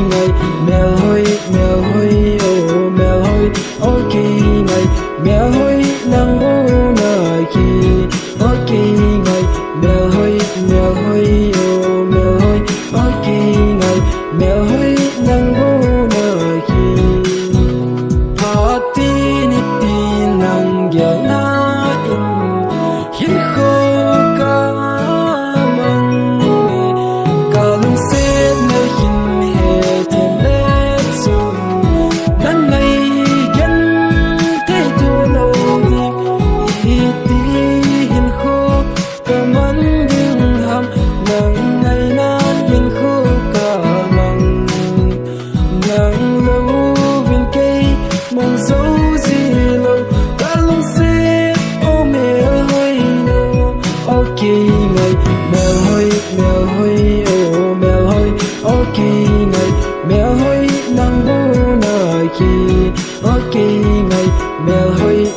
ngày mèo hôi ô mèo hôi ok ngày mèo hôi nang ô na khi ok ngày mèo hôi ô mèo hôi ok ngày mèo hôi nang ô na khi hati ni tin nang ya na in hin kho ka ngày mèo hôi ô mèo hôi ok ngày mèo hôi nang bu na khi ok ngày mèo hôi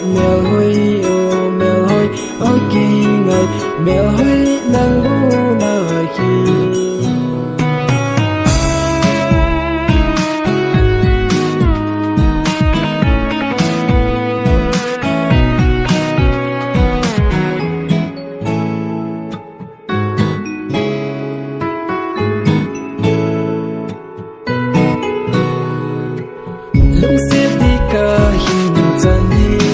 ô mèo hôi ok ngày mèo hôi nang bu na khi lung xếp đi cả hình dần đi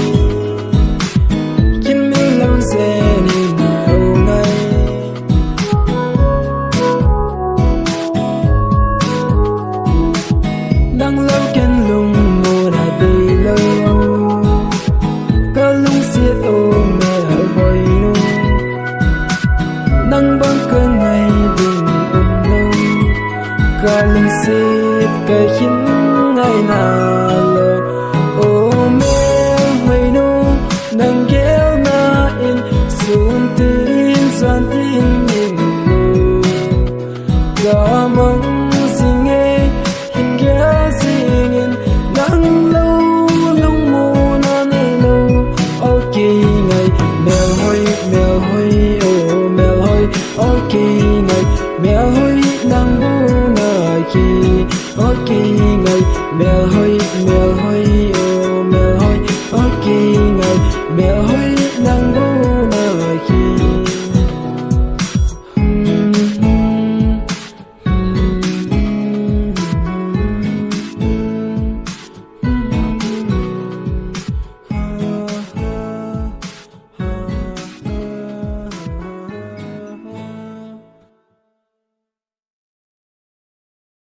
khiến mình lâu dễ nên lâu nay đang lâu kén lung mùa đại bì lâu cả lung xếp ô mẹ hỏi nô đang băng cơn ngày bình lâu cả lung xếp cả khiến ngày nào